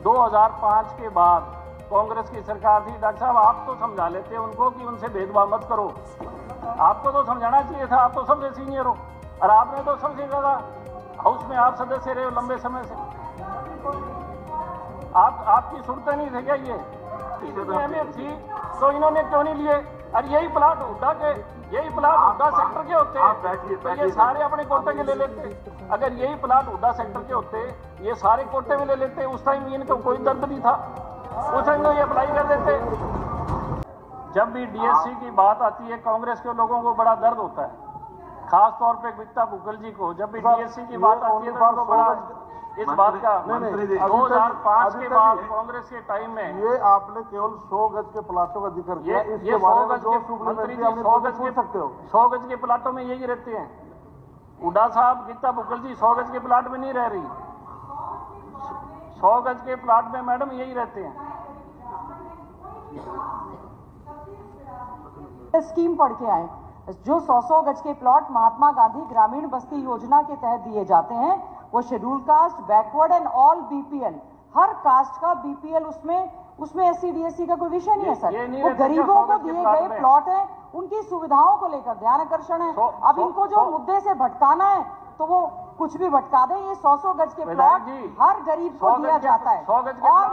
2005 के बाद कांग्रेस की सरकार थी। डॉक्टर साहब आप तो समझा लेते उनको कि उनसे भेदभाव मत करो। आपको तो समझाना चाहिए था, आप तो सबसे सीनियर हो और आपने तो सबसे ज्यादा हाउस में आप सदस्य रहे हो लंबे समय से। आपकी सुनते नहीं थे क्या? ये इतनी अहमियत थी तो इन्होंने क्यों नहीं लिए? और यही प्लाट हुड्डा सेक्टर के होते तो ये सारे अपने कोटे के ले लेते। अगर यही प्लाट हुड्डा सेक्टर के होते ये सारे कोटे में ले लेते। उस टाइम इनको कोई दर्द नहीं था, उस टाइम तो ये अप्लाई कर देते। जब भी डीएससी की बात आती है कांग्रेस के लोगों को बड़ा दर्द होता है, खास तौर पे गीता बुक्कल जी को। जब भी डीएससी की बात आती है तो उनको बड़ा इस बात का 2005 के बाद कांग्रेस के टाइम में ये आपने केवल 100 गज के प्लाटों का जिक्र किया। ये 100 गज के मंत्री जी 100 गज के सकते हो 100 गज के प्लाटों में यही रहते हैं। हुड्डा साहब गीता बुक्कल जी 100 गज के प्लाट में नहीं रह रही। 100 गज के प्लाट में मैडम यही रहते हैं। स्कीम पढ़ के आए जो 100 गज के प्लॉट महात्मा गांधी ग्रामीण बस्ती योजना के तहत दिए जाते हैं, वो schedule caste, backward and all BPL, हर कास्ट का बीपीएल उसमें एससी डीएससी का कोई विषय नहीं है सर। वो गरीबों को दिए गए प्लॉट है, उनकी सुविधाओं को लेकर ध्यान आकर्षण है। अब इनको जो मुद्दे से भटकाना है तो वो कुछ भी भटका दें। ये 100 गज के प्लॉट हर गरीब को दिया जाता है। और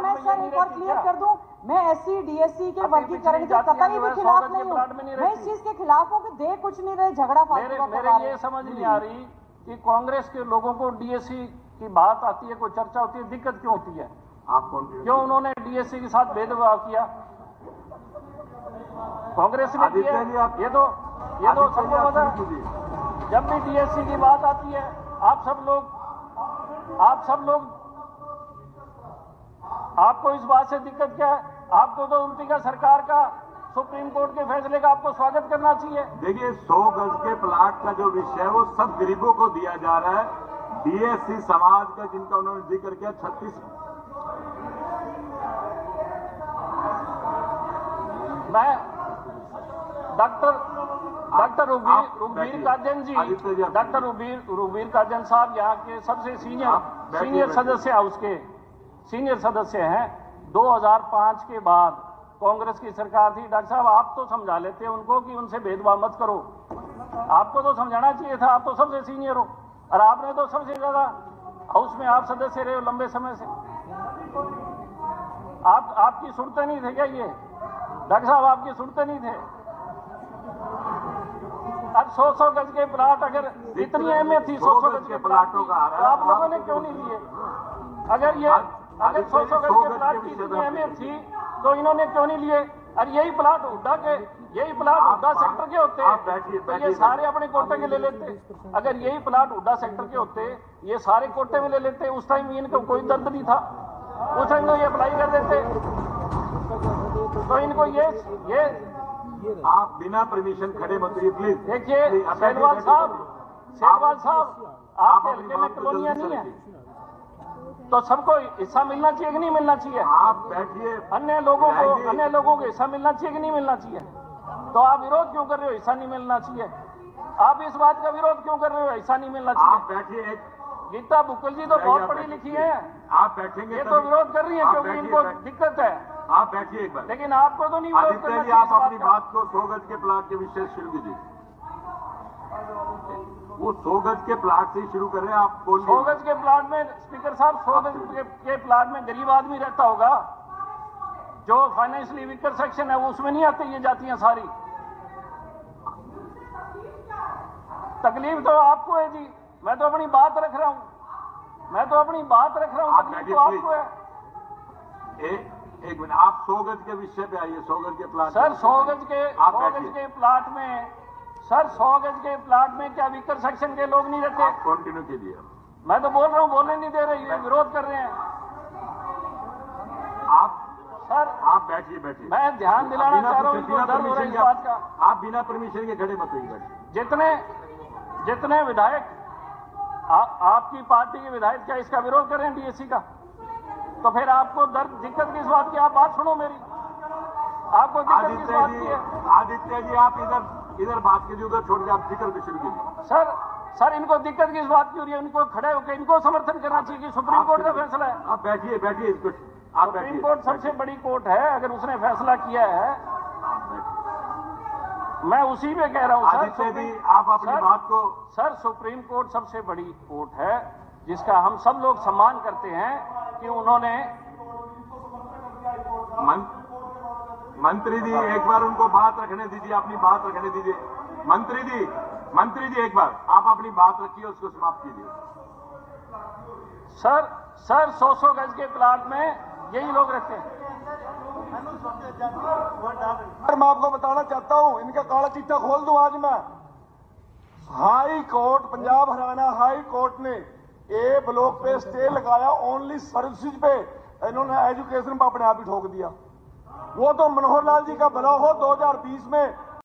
मैं सर एक और क्लियर कर दूं, मैं एससी डीएससी के वर्गीकरण के कतई भी खिलाफ नहीं हूँ। मैं इस चीज के खिलाफ हूँ कि दे कुछ नहीं रहे, झगड़ा फालतू। मेरे ये समझ नहीं आ रही कि कांग्रेस के लोगों को डीएससी की बात आती है, कोई चर्चा होती है, दिक्कत क्यों होती है? क्यों उन्होंने डीएससी के साथ भेदभाव किया? कांग्रेस ने किया। ये तो सबको पता है। जब भी डीएससी की बात आती है आप सब लोग आपको इस बात से दिक्कत क्या है? आपको तो उल्टी का सरकार का सुप्रीम कोर्ट के फैसले का आपको स्वागत करना चाहिए। देखिए 100 गज के प्लाट का जो विषय है वो सब गरीबों को दिया जा रहा है। डीएससी समाज का जिनका उन्होंने जिक्र किया 36। मैं डॉक्टर रुबीर काजन जी, डॉक्टर रुबीर काजन साहब यहाँ के सबसे सीनियर सदस्य हाउस के सीनियर सदस्य हैं। 2005 के बाद कांग्रेस की सरकार थी। डॉक्टर साहब आप तो समझा लेते उनको कि उनसे भेदभाव मत करो। आपको तो समझाना चाहिए था, आप तो सबसे सीनियर हो और आपने तो सबसे ज्यादा हाउस में आप सदस्य रहे हो लंबे समय से। आपकी सुनते नहीं थे क्या? ये डॉक्टर साहब आपकी सुनते नहीं थे? अब 100 गज के प्लाट अगर इतनी अहमियत थी 100 गज के प्लाटों का, तो आप लोगों ने क्यों नहीं लिए? अगर 100 गज के प्लाट की इतनी अहमियत थी तो इन्होंने क्यों नहीं लिए? और यही प्लाट हुड्डा सेक्टर के होते तो ये सारे अपने कोटे के ले लेते। अगर यही प्लाट हुड्डा सेक्टर के होते ये सारे कोटे में ले लेते। उस टाइम इनको कोई दर्द नहीं था, उस टाइम तो ये अप्लाई कर देते। तो इनको ये आप बिना परमिशन खड़े मत रहिए प्लीज। देखिए शेरवाल साहब आपके हल्के में कॉलोनियां नहीं है तो सबको हिस्सा मिलना चाहिए कि नहीं मिलना चाहिए? आप बैठिए। अन्य लोगों को हिस्सा मिलना चाहिए कि नहीं मिलना चाहिए? तो आप विरोध क्यों कर रहे हो? हिस्सा नहीं मिलना चाहिए। आप इस बात का विरोध क्यों कर रहे हो? हिस्सा नहीं मिलना चाहिए। आप बैठिए। गीता बुक्कल जी तो बहुत पढ़ी लिखी है, आप बैठेंगे। ये तो विरोध कर रही है क्योंकि इनको दिक्कत है। आप बैठिए एक बार। लेकिन आपको तो नहीं विरोध करना चाहिए। आप अपनी बात को 100 गज के प्लाट के विषय शुरू कीजिए। वो 100 गज के प्लाट से ही शुरू कर रहे हैं आप। 100 गज के प्लाट में स्पीकर साहब 100 गज के प्लाट में गरीब आदमी रहता होगा, जो फाइनेंशियली वीकर सेक्शन है वो उसमें नहीं आते ये जातियां सारी। तकलीफ तो आपको है जी, मैं तो अपनी बात रख रहा हूं। तकलीफ तो आपको है। एक मिनट, आप 100 गज के विषय पे आइए। 100 गज के प्लाट सर 100 गज के प्लाट में सर 100 गज के प्लाट में क्या वीकर सेक्शन के लोग नहीं रहते? आप कंटिन्यू कीजिए। मैं तो बोल रहा हूँ, बोलने नहीं दे रहे, ये विरोध कर रहे हैं। आप बैठिए। मैं ध्यान दिलाना चाह रहा हूँ, इनको दर्द हो रहा है इस बात का। आप बिना परमिशन के खड़े मत होइए। जितने विधायक आपकी पार्टी के विधायक क्या इसका विरोध कर रहे हैं डीएससी का? तो फिर आपको दिक्कत किस बात की? आप बात सुनो मेरी, आपको दिक्कत किस बात की है? आदित्य जी आप इधर बात कीजिए, उधर छोड़ के आप जिक्र पे शुरू कीजिए। सर इनको दिक्कत किस बात की हो रही है? इनको खड़े होकर इनको समर्थन करना चाहिए कि सुप्रीम कोर्ट का फैसला है। आप बैठिए। आप सुप्रीम कोर्ट सबसे बड़ी कोर्ट है, अगर उसने फैसला किया है, मैं उसी में कह रहा हूं सर। आदित्य जी, आप अपनी बात को सर, सुप्रीम कोर्ट सबसे बड़ी कोर्ट है जिसका हम सब लोग सम्मान करते हैं कि उन्होंने मंत्री जी एक बार उनको बात रखने दीजिए, अपनी बात रखने दीजिए। मंत्री जी एक बार आप अपनी बात रखिए, उसको समाप्त कीजिए। सर 100 गज के प्लाट में यही लोग रहते हैं। मैं आपको बताना चाहता हूं, इनका काला चिट्ठा खोल दूं आज मैं। High court, Punjab Haryana high court ने ए ब्लॉक पे स्टे लगाया, ओनली सर्विसेज पे। इन्होंने एजुकेशन पर अपने आप ही ठोक दिया। वो तो मनोहर लाल जी का भला हो, 2020 में